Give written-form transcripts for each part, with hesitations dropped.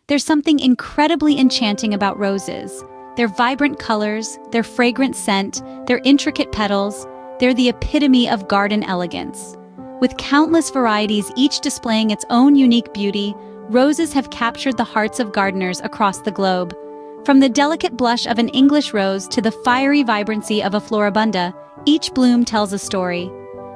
There's something incredibly enchanting about roses. Their vibrant colors, their fragrant scent, their intricate petals, they're the epitome of garden elegance. With countless varieties each displaying its own unique beauty, roses have captured the hearts of gardeners across the globe. From the delicate blush of an English rose to the fiery vibrancy of a floribunda, each bloom tells a story.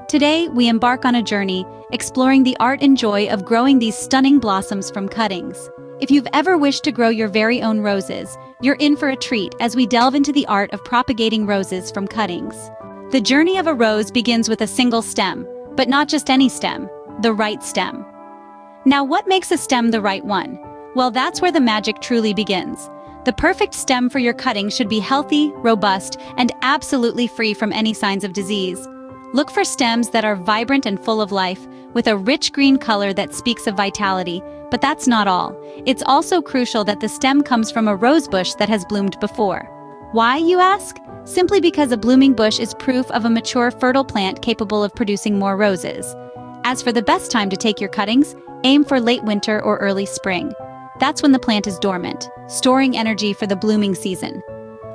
Today, we embark on a journey, exploring the art and joy of growing these stunning blossoms from cuttings. If you've ever wished to grow your very own roses, you're in for a treat as we delve into the art of propagating roses from cuttings. The journey of a rose begins with a single stem, but not just any stem, the right stem. Now, what makes a stem the right one? Well, that's where the magic truly begins. The perfect stem for your cutting should be healthy, robust, and absolutely free from any signs of disease. Look for stems that are vibrant and full of life, with a rich green color that speaks of vitality. But that's not all. It's also crucial that the stem comes from a rose bush that has bloomed before. Why, you ask? Simply because a blooming bush is proof of a mature, fertile plant capable of producing more roses. As for the best time to take your cuttings, aim for late winter or early spring. That's when the plant is dormant, storing energy for the blooming season.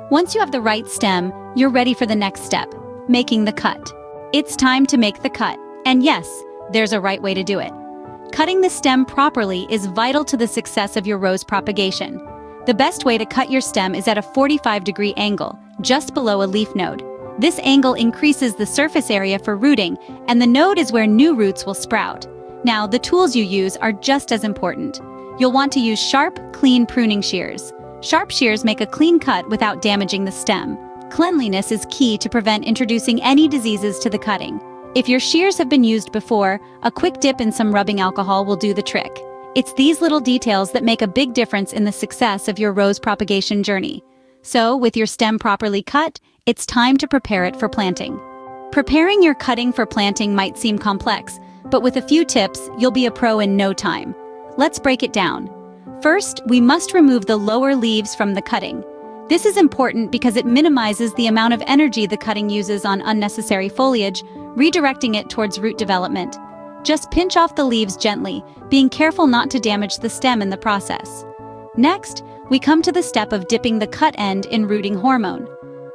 Once you have the right stem, you're ready for the next step, making the cut. It's time to make the cut. And yes, there's a right way to do it. Cutting the stem properly is vital to the success of your rose propagation. The best way to cut your stem is at a 45-degree angle, just below a leaf node. This angle increases the surface area for rooting, and the node is where new roots will sprout. Now, the tools you use are just as important. You'll want to use sharp, clean pruning shears. Sharp shears make a clean cut without damaging the stem. Cleanliness is key to prevent introducing any diseases to the cutting. If your shears have been used before, a quick dip in some rubbing alcohol will do the trick. It's these little details that make a big difference in the success of your rose propagation journey. So, with your stem properly cut, it's time to prepare it for planting. Preparing your cutting for planting might seem complex, but with a few tips, you'll be a pro in no time. Let's break it down. First, we must remove the lower leaves from the cutting. This is important because it minimizes the amount of energy the cutting uses on unnecessary foliage, redirecting it towards root development. Just pinch off the leaves gently, being careful not to damage the stem in the process. Next, we come to the step of dipping the cut end in rooting hormone.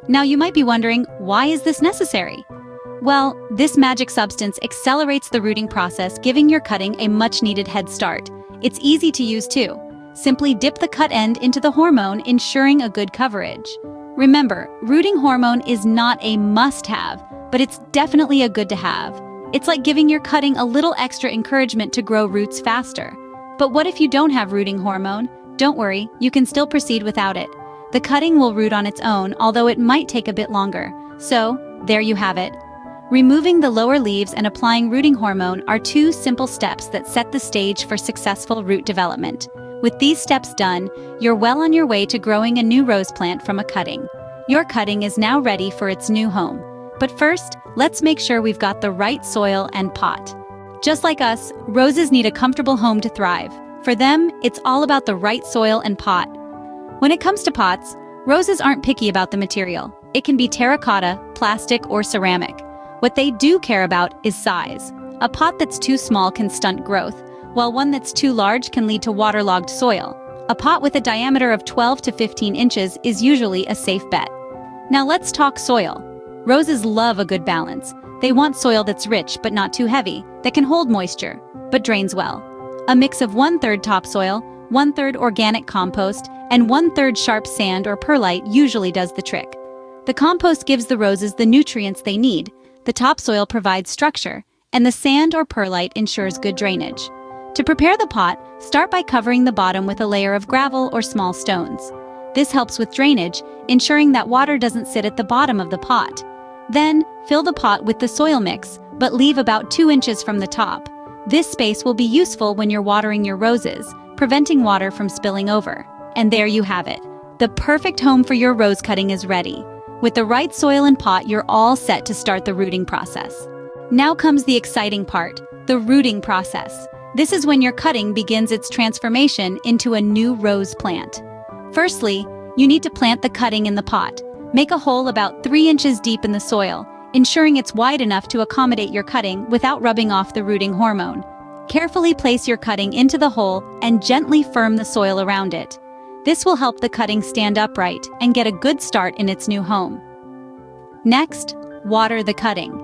Now you might be wondering, why is this necessary? Well, this magic substance accelerates the rooting process, giving your cutting a much-needed head start. It's easy to use too. Simply dip the cut end into the hormone, ensuring a good coverage. Remember, rooting hormone is not a must-have, but it's definitely a good to have. It's like giving your cutting a little extra encouragement to grow roots faster. But what if you don't have rooting hormone? Don't worry, you can still proceed without it. The cutting will root on its own, although it might take a bit longer. So, there you have it. Removing the lower leaves and applying rooting hormone are two simple steps that set the stage for successful root development. With these steps done, you're well on your way to growing a new rose plant from a cutting. Your cutting is now ready for its new home. But first, let's make sure we've got the right soil and pot. Just like us, roses need a comfortable home to thrive. For them, it's all about the right soil and pot. When it comes to pots, roses aren't picky about the material. It can be terracotta, plastic, or ceramic. What they do care about is size. A pot that's too small can stunt growth, while one that's too large can lead to waterlogged soil. A pot with a diameter of 12 to 15 inches is usually a safe bet. Now let's talk soil. Roses love a good balance. They want soil that's rich but not too heavy, that can hold moisture, but drains well. A mix of 1/3 topsoil, 1/3 organic compost, and 1/3 sharp sand or perlite usually does the trick. The compost gives the roses the nutrients they need, the topsoil provides structure, and the sand or perlite ensures good drainage. To prepare the pot, start by covering the bottom with a layer of gravel or small stones. This helps with drainage, ensuring that water doesn't sit at the bottom of the pot. Then, fill the pot with the soil mix, but leave about 2 inches from the top. This space will be useful when you're watering your roses, preventing water from spilling over. And there you have it. The perfect home for your rose cutting is ready. With the right soil and pot, you're all set to start the rooting process. Now comes the exciting part, the rooting process. This is when your cutting begins its transformation into a new rose plant. Firstly, you need to plant the cutting in the pot. Make a hole about 3 inches deep in the soil, ensuring it's wide enough to accommodate your cutting without rubbing off the rooting hormone. Carefully place your cutting into the hole and gently firm the soil around it. This will help the cutting stand upright and get a good start in its new home. Next, water the cutting.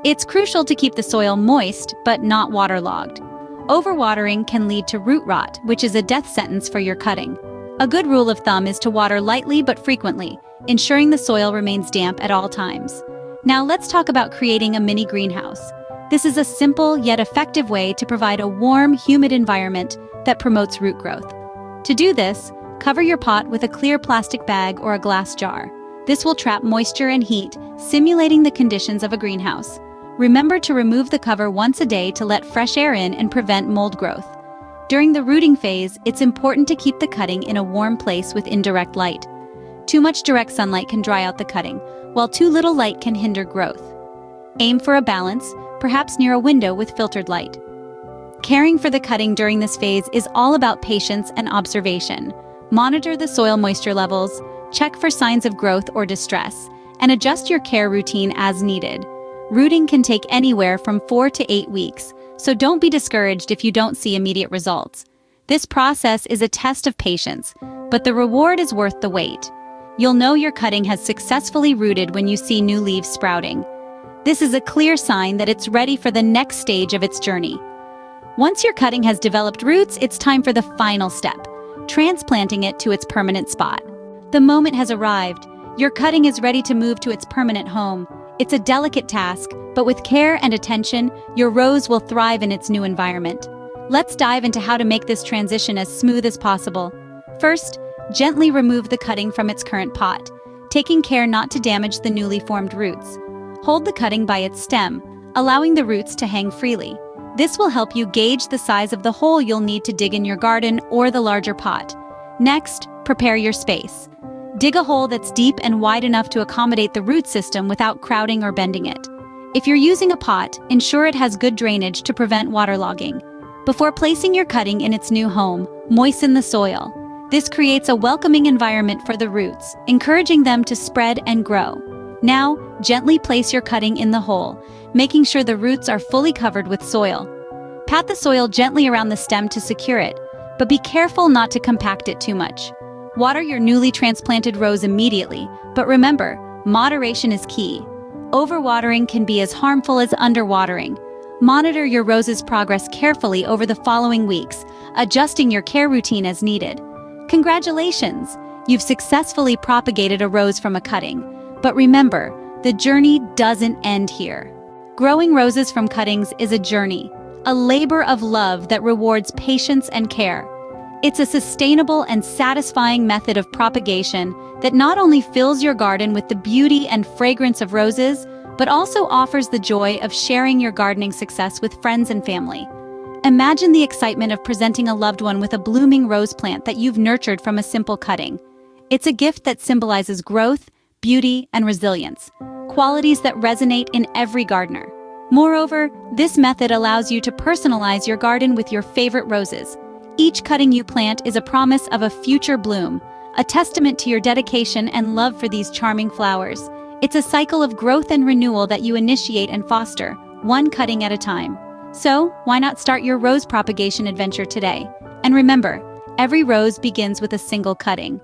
It's crucial to keep the soil moist but not waterlogged. Overwatering can lead to root rot, which is a death sentence for your cutting. A good rule of thumb is to water lightly but frequently, ensuring the soil remains damp at all times. Now let's talk about creating a mini greenhouse. This is a simple yet effective way to provide a warm, humid environment that promotes root growth. To do this, cover your pot with a clear plastic bag or a glass jar. This will trap moisture and heat, simulating the conditions of a greenhouse. Remember to remove the cover once a day to let fresh air in and prevent mold growth. During the rooting phase, it's important to keep the cutting in a warm place with indirect light. Too much direct sunlight can dry out the cutting, while too little light can hinder growth. Aim for a balance, perhaps near a window with filtered light. Caring for the cutting during this phase is all about patience and observation. Monitor the soil moisture levels, check for signs of growth or distress, and adjust your care routine as needed. Rooting can take anywhere from 4 to 8 weeks, so don't be discouraged if you don't see immediate results. This process is a test of patience, but the reward is worth the wait. You'll know your cutting has successfully rooted when you see new leaves sprouting. This is a clear sign that it's ready for the next stage of its journey. Once your cutting has developed roots, it's time for the final step, transplanting it to its permanent spot. The moment has arrived. Your cutting is ready to move to its permanent home. It's a delicate task, but with care and attention, your rose will thrive in its new environment. Let's dive into how to make this transition as smooth as possible. First, gently remove the cutting from its current pot, taking care not to damage the newly formed roots. Hold the cutting by its stem, allowing the roots to hang freely. This will help you gauge the size of the hole you'll need to dig in your garden or the larger pot. Next, prepare your space. Dig a hole that's deep and wide enough to accommodate the root system without crowding or bending it. If you're using a pot, ensure it has good drainage to prevent waterlogging. Before placing your cutting in its new home, moisten the soil. This creates a welcoming environment for the roots, encouraging them to spread and grow. Now, gently place your cutting in the hole, making sure the roots are fully covered with soil. Pat the soil gently around the stem to secure it, but be careful not to compact it too much. Water your newly transplanted rose immediately, but remember, moderation is key. Overwatering can be as harmful as underwatering. Monitor your rose's progress carefully over the following weeks, adjusting your care routine as needed. Congratulations! You've successfully propagated a rose from a cutting. But remember, the journey doesn't end here. Growing roses from cuttings is a journey, a labor of love that rewards patience and care. It's a sustainable and satisfying method of propagation that not only fills your garden with the beauty and fragrance of roses, but also offers the joy of sharing your gardening success with friends and family. Imagine the excitement of presenting a loved one with a blooming rose plant that you've nurtured from a simple cutting. It's a gift that symbolizes growth, beauty, and resilience, qualities that resonate in every gardener. Moreover, this method allows you to personalize your garden with your favorite roses. Each cutting you plant is a promise of a future bloom, a testament to your dedication and love for these charming flowers. It's a cycle of growth and renewal that you initiate and foster, one cutting at a time. So, why not start your rose propagation adventure today? And remember, every rose begins with a single cutting.